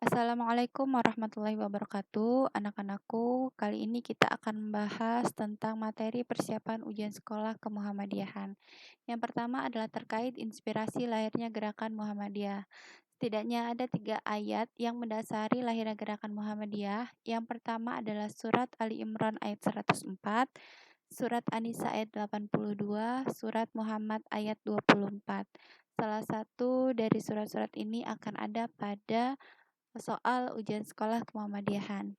Assalamualaikum warahmatullahi wabarakatuh. Anak-anakku, kali ini kita akan membahas tentang materi persiapan ujian sekolah kemuhammadiyahan. Yang pertama adalah terkait inspirasi lahirnya gerakan Muhammadiyah. Setidaknya ada 3 ayat yang mendasari lahirnya gerakan Muhammadiyah. Yang pertama adalah surat Ali Imran ayat 104, surat An-Nisa ayat 82, surat Muhammad ayat 24. Salah satu dari surat-surat ini akan ada pada soal ujian sekolah kemuhammadiyahan.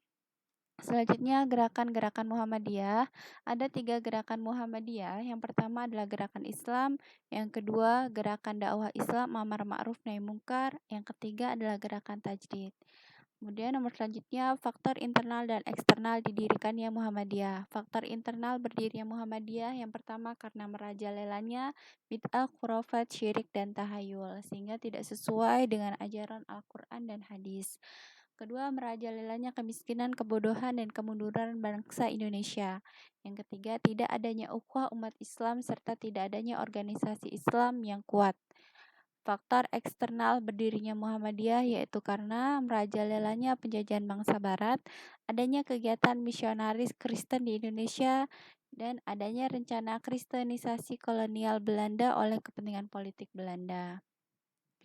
Selanjutnya, gerakan-gerakan Muhammadiyah. Ada 3 gerakan Muhammadiyah. Yang pertama adalah gerakan Islam, yang kedua gerakan dakwah Islam amar ma'ruf nahi mungkar, yang ketiga adalah gerakan tajdid. Kemudian nomor selanjutnya, faktor internal dan eksternal didirikannya Muhammadiyah. Faktor internal berdirinya Muhammadiyah yang pertama karena merajalelanya bid'ah, khurafat, syirik, dan tahayul, sehingga tidak sesuai dengan ajaran Al-Quran dan hadis. Kedua, merajalelanya kemiskinan, kebodohan, dan kemunduran bangsa Indonesia. Yang ketiga, tidak adanya ukhuwah umat Islam serta tidak adanya organisasi Islam yang kuat. Faktor eksternal berdirinya Muhammadiyah yaitu karena merajalelanya penjajahan bangsa Barat, adanya kegiatan misionaris Kristen di Indonesia, dan adanya rencana kristenisasi kolonial Belanda oleh kepentingan politik Belanda.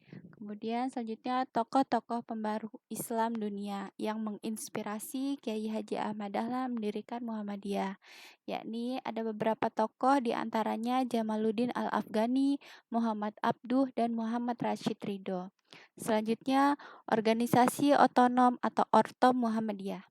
Kemudian selanjutnya tokoh-tokoh pembaru Islam dunia yang menginspirasi Kiai Haji Ahmad Dahlan mendirikan Muhammadiyah, yakni ada beberapa tokoh diantaranya Jamaluddin Al-Afghani, Muhammad Abduh, dan Muhammad Rashid Ridho. Selanjutnya, organisasi otonom atau Ortom Muhammadiyah.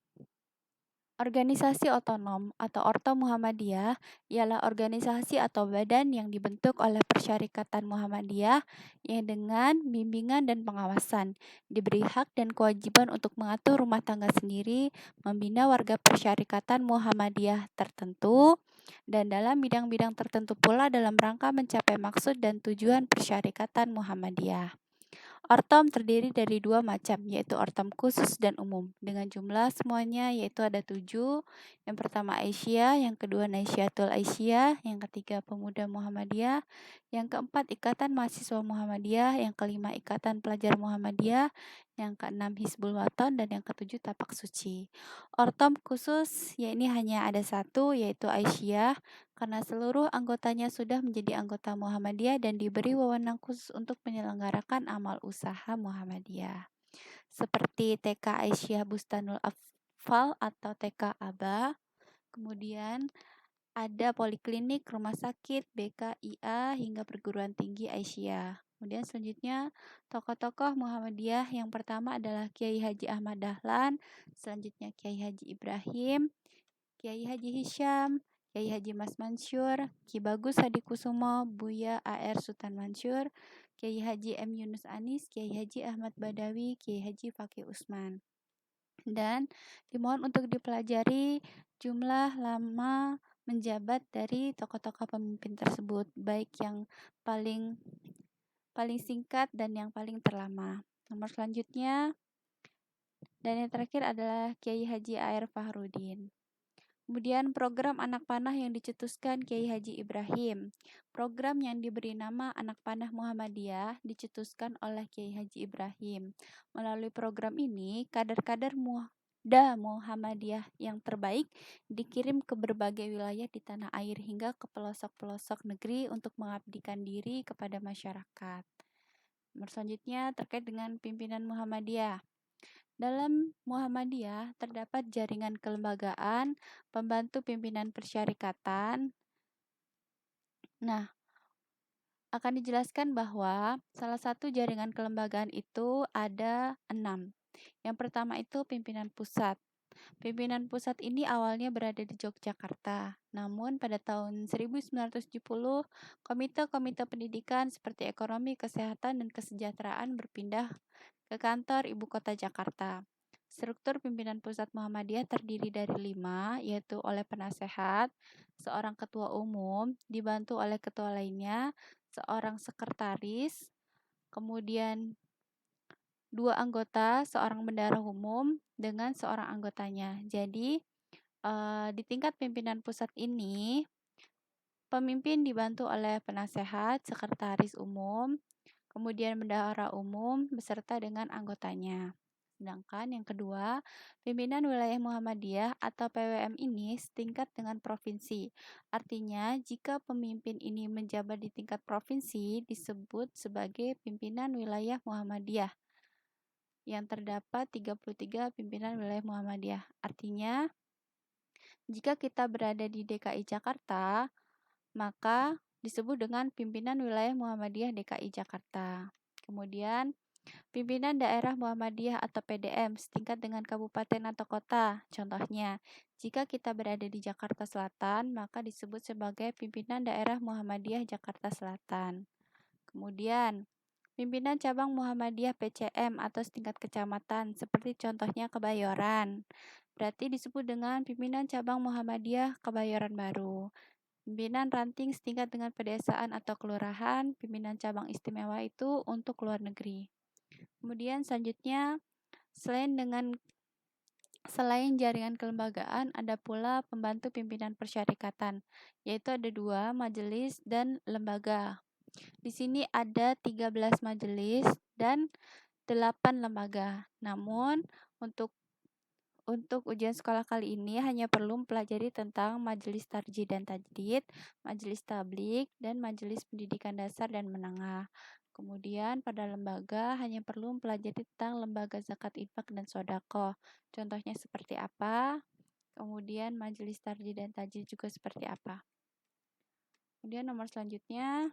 Organisasi otonom atau Orto Muhammadiyah ialah organisasi atau badan yang dibentuk oleh Persyarikatan Muhammadiyah yang dengan bimbingan dan pengawasan diberi hak dan kewajiban untuk mengatur rumah tangga sendiri, membina warga Persyarikatan Muhammadiyah tertentu, dan dalam bidang-bidang tertentu pula dalam rangka mencapai maksud dan tujuan Persyarikatan Muhammadiyah. Ortom terdiri dari 2 macam, yaitu ortom khusus dan umum, dengan jumlah semuanya yaitu ada 7. Yang pertama Aisyah, yang kedua Naisyatul Aisyah, yang ketiga Pemuda Muhammadiyah, yang keempat Ikatan Mahasiswa Muhammadiyah, yang kelima Ikatan Pelajar Muhammadiyah, yang keenam Hizbul Wathon, dan yang ketujuh Tapak Suci. Ortom khusus, ya ini hanya ada 1, yaitu Aisyah, karena seluruh anggotanya sudah menjadi anggota Muhammadiyah dan diberi wewenang khusus untuk menyelenggarakan amal usaha Muhammadiyah. Seperti TK Aisyah Bustanul Atfal atau TK ABA. Kemudian ada poliklinik, rumah sakit, BK, IA, hingga perguruan tinggi Aisyah. Kemudian selanjutnya tokoh-tokoh Muhammadiyah yang pertama adalah Kiai Haji Ahmad Dahlan, selanjutnya Kiai Haji Ibrahim, Kiai Haji Hisham, Kiai Haji Mas Mansur, Ki Bagus Hadikusumo, Buya AR Sultan Mansur, Kiai Haji M Yunus Anis, Kiai Haji Ahmad Badawi, Kiai Haji Fakih Usman. Dan dimohon untuk dipelajari jumlah lama menjabat dari tokoh-tokoh pemimpin tersebut, baik yang paling singkat dan yang paling terlama. Nomor selanjutnya dan yang terakhir adalah Kiai Haji AR Fahrudin. Kemudian program anak panah yang dicetuskan Kiai Haji Ibrahim. Program yang diberi nama Anak Panah Muhammadiyah dicetuskan oleh Kiai Haji Ibrahim. Melalui program ini, kader-kader muda Muhammadiyah yang terbaik dikirim ke berbagai wilayah di tanah air hingga ke pelosok-pelosok negeri untuk mengabdikan diri kepada masyarakat. Nomor selanjutnya terkait dengan pimpinan Muhammadiyah. Dalam Muhammadiyah terdapat jaringan kelembagaan, pembantu pimpinan persyarikatan. Nah, akan dijelaskan bahwa salah satu jaringan kelembagaan itu ada 6. Yang pertama itu pimpinan pusat. Pimpinan pusat ini awalnya berada di Yogyakarta. Namun pada tahun 1970, komite-komite pendidikan seperti ekonomi, kesehatan, dan kesejahteraan berpindah ke kantor ibu kota Jakarta. Struktur pimpinan pusat Muhammadiyah terdiri dari 5, yaitu oleh penasehat, seorang ketua umum, dibantu oleh ketua lainnya, seorang sekretaris, kemudian 2 anggota, seorang bendahara umum, dengan seorang anggotanya. Jadi, di tingkat pimpinan pusat ini, pemimpin dibantu oleh penasehat, sekretaris umum, kemudian bendahara umum, beserta dengan anggotanya. Sedangkan yang kedua, pimpinan wilayah Muhammadiyah atau PWM ini setingkat dengan provinsi. Artinya, jika pemimpin ini menjabat di tingkat provinsi, disebut sebagai pimpinan wilayah Muhammadiyah. Yang terdapat 33 pimpinan wilayah Muhammadiyah. Artinya, jika kita berada di DKI Jakarta, maka disebut dengan pimpinan wilayah Muhammadiyah DKI Jakarta. Kemudian, pimpinan daerah Muhammadiyah atau PDM setingkat dengan kabupaten atau kota. Contohnya, jika kita berada di Jakarta Selatan, maka disebut sebagai pimpinan daerah Muhammadiyah Jakarta Selatan. Kemudian, pimpinan cabang Muhammadiyah PCM atau setingkat kecamatan, seperti contohnya Kebayoran. Berarti disebut dengan pimpinan cabang Muhammadiyah Kebayoran Baru. Pimpinan ranting setingkat dengan pedesaan atau kelurahan, pimpinan cabang istimewa itu untuk luar negeri. Kemudian selanjutnya, selain jaringan kelembagaan, ada pula pembantu pimpinan persyarikatan, yaitu ada 2, majelis dan lembaga. Di sini ada 13 majelis dan 8 lembaga. Namun, untuk ujian sekolah kali ini hanya perlu mempelajari tentang majelis tarjih dan tajdid, majelis tablik, dan majelis pendidikan dasar dan menengah. Kemudian pada lembaga hanya perlu mempelajari tentang lembaga zakat infak dan sodako. Contohnya seperti apa? Kemudian majelis tarjih dan tajdid juga seperti apa? Kemudian nomor selanjutnya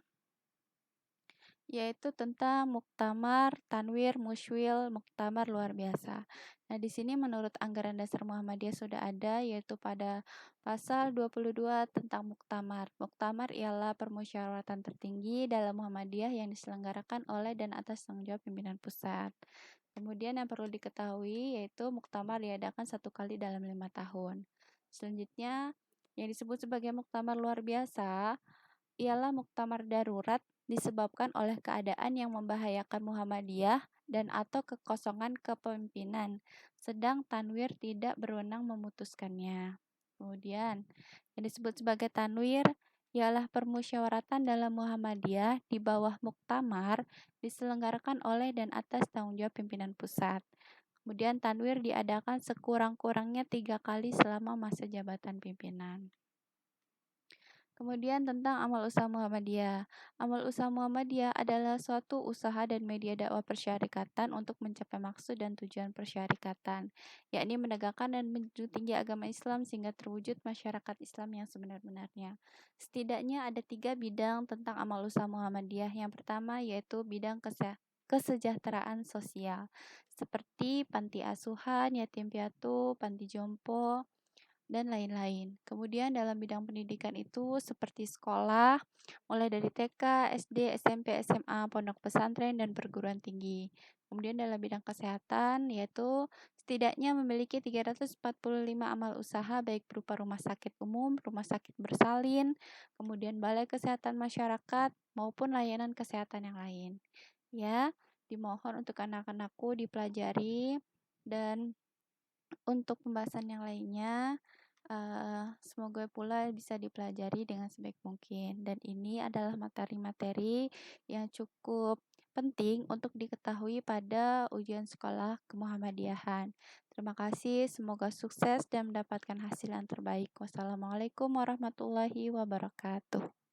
yaitu tentang muktamar, tanwir, musyawil, muktamar luar biasa. Nah, di sini menurut anggaran dasar Muhammadiyah sudah ada, yaitu pada pasal 22 tentang muktamar. Muktamar ialah permusyawaratan tertinggi dalam Muhammadiyah yang diselenggarakan oleh dan atas tanggung jawab pimpinan pusat. Kemudian yang perlu diketahui yaitu muktamar diadakan 1 kali dalam 5 tahun. Selanjutnya, yang disebut sebagai muktamar luar biasa ialah muktamar darurat disebabkan oleh keadaan yang membahayakan Muhammadiyah dan atau kekosongan kepemimpinan, sedang tanwir tidak berwenang memutuskannya. Kemudian, yang disebut sebagai tanwir ialah permusyawaratan dalam Muhammadiyah di bawah muktamar diselenggarakan oleh dan atas tanggung jawab pimpinan pusat. Kemudian tanwir diadakan sekurang-kurangnya 3 kali selama masa jabatan pimpinan. Kemudian tentang amal usaha Muhammadiyah. Amal usaha Muhammadiyah adalah suatu usaha dan media dakwah persyarikatan untuk mencapai maksud dan tujuan persyarikatan, yakni menegakkan dan menjunjung tinggi agama Islam sehingga terwujud masyarakat Islam yang sebenar-benarnya. Setidaknya ada 3 bidang tentang amal usaha Muhammadiyah. Yang pertama yaitu bidang kesejahteraan sosial, seperti panti asuhan, yatim piatu, panti jompo, dan lain-lain. Kemudian dalam bidang pendidikan itu seperti sekolah, mulai dari TK, SD, SMP, SMA, pondok pesantren, dan perguruan tinggi. Kemudian dalam bidang kesehatan yaitu setidaknya memiliki 345 amal usaha baik berupa rumah sakit umum, rumah sakit bersalin, kemudian balai kesehatan masyarakat, maupun layanan kesehatan yang lain. Ya, dimohon untuk anak-anakku dipelajari dan untuk pembahasan yang lainnya, semoga pula bisa dipelajari dengan sebaik mungkin. Dan ini adalah materi-materi yang cukup penting untuk diketahui pada ujian sekolah kemuhammadiyahan. Terima kasih, semoga sukses dan mendapatkan hasil yang terbaik. Wassalamualaikum warahmatullahi wabarakatuh.